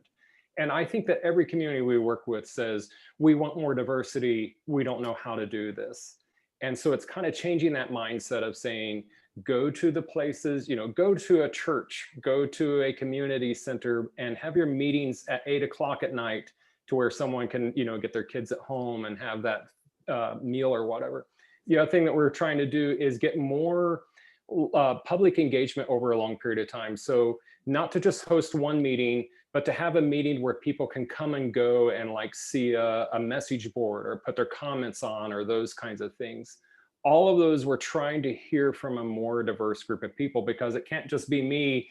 And I think that every community we work with says, we want more diversity, we don't know how to do this. And so it's kind of changing that mindset of saying, go to the places, go to a church, go to a community center and have your meetings at 8 o'clock at night to where someone can, get their kids at home and have that meal or whatever. The other thing that we're trying to do is get more public engagement over a long period of time. So not to just host one meeting, but to have a meeting where people can come and go and like see a message board or put their comments on or those kinds of things. All of those we're trying to hear from a more diverse group of people, because it can't just be me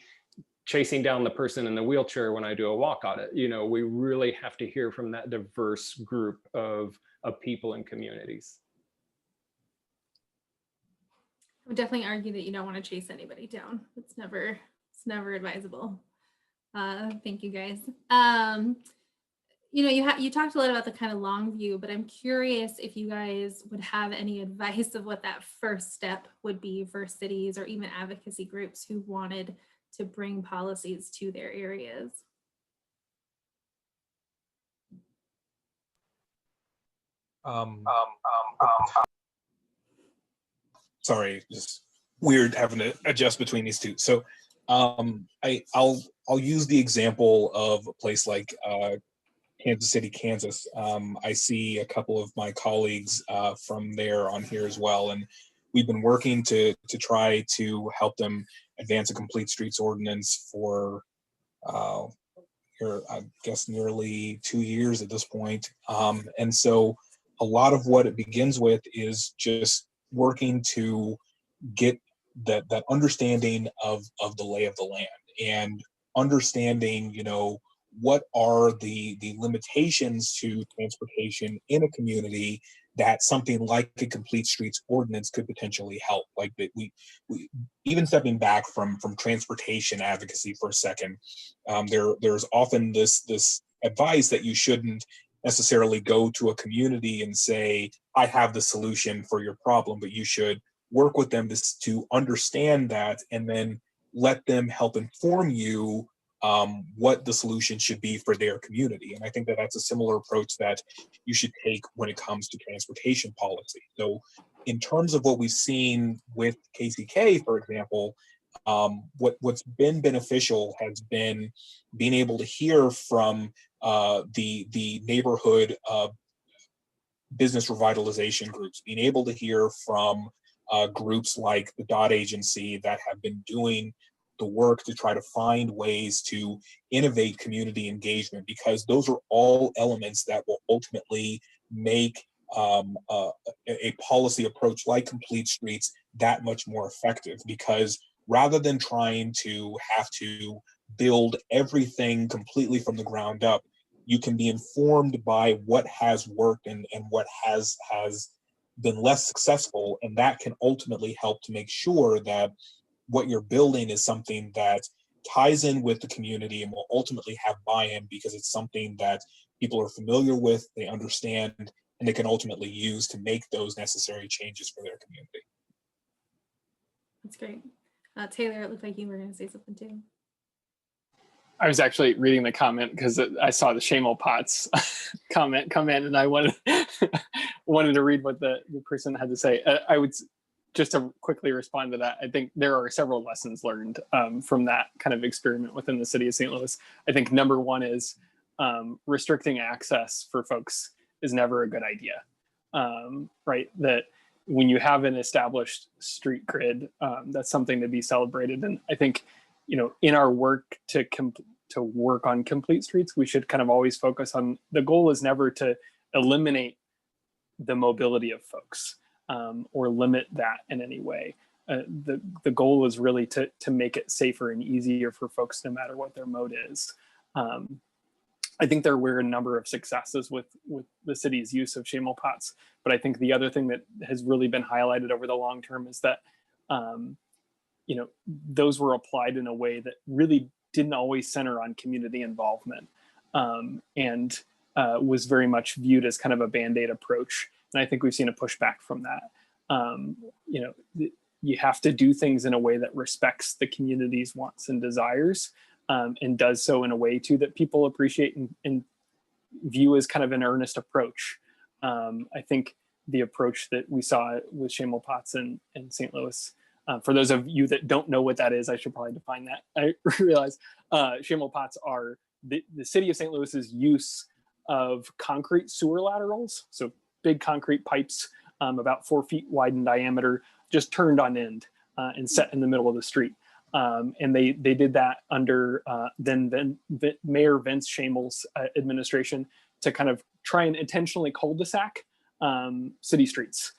chasing down the person in the wheelchair when I do a walk audit. We really have to hear from that diverse group of people and communities. I would definitely argue that you don't want to chase anybody down. It's never advisable. Thank you guys. You talked a lot about the kind of long view, but I'm curious if you guys would have any advice of what that first step would be for cities or even advocacy groups who wanted to bring policies to their areas. Sorry, just weird having to adjust between these two. So I'll use the example of a place like Kansas City, Kansas. I see a couple of my colleagues from there on here as well, and we've been working to try to help them advance a complete streets ordinance for I guess nearly 2 years at this point. And so a lot of what it begins with is just working to get that understanding of the lay of the land and understanding, what are the limitations to transportation in a community that something like a complete streets ordinance could potentially help. Like that we even stepping back from transportation advocacy for a second, there's often this advice that you shouldn't necessarily go to a community and say, I have the solution for your problem, but you should work with them to understand that and then let them help inform you what the solution should be for their community. And I think that that's a similar approach that you should take when it comes to transportation policy. So in terms of what we've seen with KCK, for example, what's been beneficial has been being able to hear from the neighborhood business revitalization groups, being able to hear from groups like the DOT agency that have been doing the work to try to find ways to innovate community engagement, because those are all elements that will ultimately make a policy approach like complete streets that much more effective. Because rather than trying to have to build everything completely from the ground up. You can be informed by what has worked and what has been less successful, and that can ultimately help to make sure that what you're building is something that ties in with the community and will ultimately have buy-in, because it's something that people are familiar with, they understand, and they can ultimately use to make those necessary changes for their community. That's great. Taylor, it looked like you were going to say something too. I was actually reading the comment because I saw the Shamo Pots comment come in, and I wanted to read what the person had to say. I would just to quickly respond to that. I think there are several lessons learned from that kind of experiment within the city of St. Louis. I think number one is restricting access for folks is never a good idea, right? That when you have an established street grid, that's something to be celebrated. And I think, in our work to work on complete streets, we should kind of always focus on, the goal is never to eliminate the mobility of folks or limit that in any way. The goal is really to make it safer and easier for folks no matter what their mode is. I think there were a number of successes with the city's use of Shamo Pots, but I think the other thing that has really been highlighted over the long term is that those were applied in a way that really didn't always center on community involvement and was very much viewed as kind of a Band-Aid approach. And I think we've seen a pushback from that. You have to do things in a way that respects the community's wants and desires, and does so in a way too that people appreciate and view as kind of an earnest approach. I think the approach that we saw with Shamo Pots in St. Louis, for those of you that don't know what that is, I should probably define that. I realize Shamo Pots are the city of St. Louis's use of concrete sewer laterals. So big concrete pipes, about 4 feet wide in diameter, just turned on end and set in the middle of the street. And they did that under then Mayor Vince Shamel's administration to kind of try and intentionally cul-de-sac city streets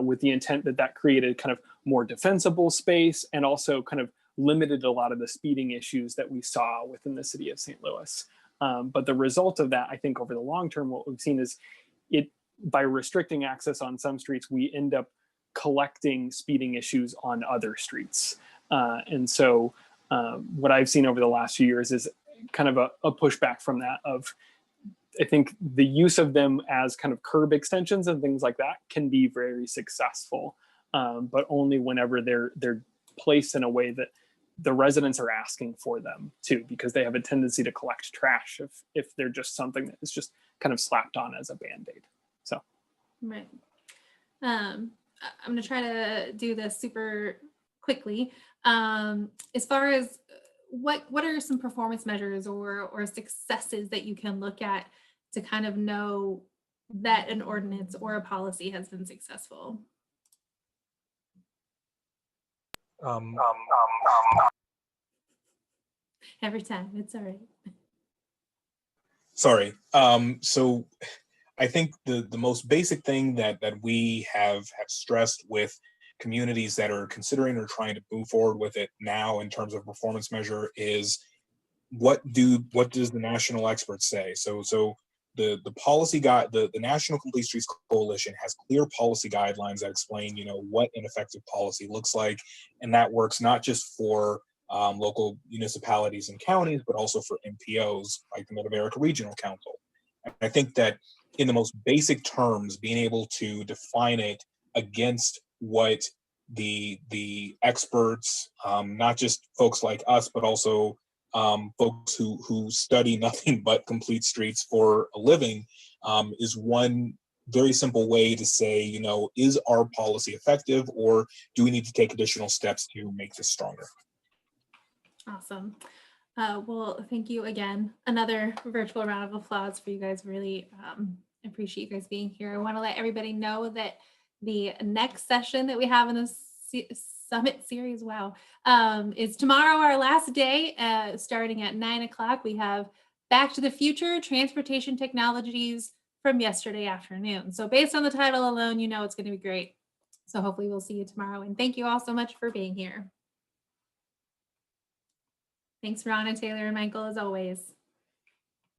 with the intent that created kind of more defensible space and also kind of limited a lot of the speeding issues that we saw within the city of St. Louis. But the result of that, I think over the long term, what we've seen is by restricting access on some streets, we end up collecting speeding issues on other streets. And so what I've seen over the last few years is kind of a pushback from that of, I think the use of them as kind of curb extensions and things like that can be very successful, but only whenever they're placed in a way that the residents are asking for them too, because they have a tendency to collect trash if they're just something that is just kind of slapped on as a Band-Aid. So. Right. I'm going to try to do this super quickly. As far as what are some performance measures or successes that you can look at to kind of know that an ordinance or a policy has been successful? Every time, it's all right. Sorry. So I think the most basic thing that we have stressed with communities that are considering or trying to move forward with it now in terms of performance measure is what does the national experts say? So the policy guide, the National Complete Streets Coalition has clear policy guidelines that explain, what an effective policy looks like, and that works not just for local municipalities and counties, but also for MPOs like the Mid-America Regional Council. And I think that in the most basic terms, being able to define it against what the experts, not just folks like us, but also folks who study nothing but complete streets for a living, is one very simple way to say, is our policy effective, or do we need to take additional steps to make this stronger? Awesome. Well, thank you again. Another virtual round of applause for you guys. Really appreciate you guys being here. I want to let everybody know that the next session that we have in this summit series, is tomorrow, our last day, starting at 9 o'clock. We have Back to the Future, Transportation Technologies from yesterday afternoon. So based on the title alone, it's going to be great. So hopefully we'll see you tomorrow. And thank you all so much for being here. Thanks, Ron and Taylor and Michael, as always.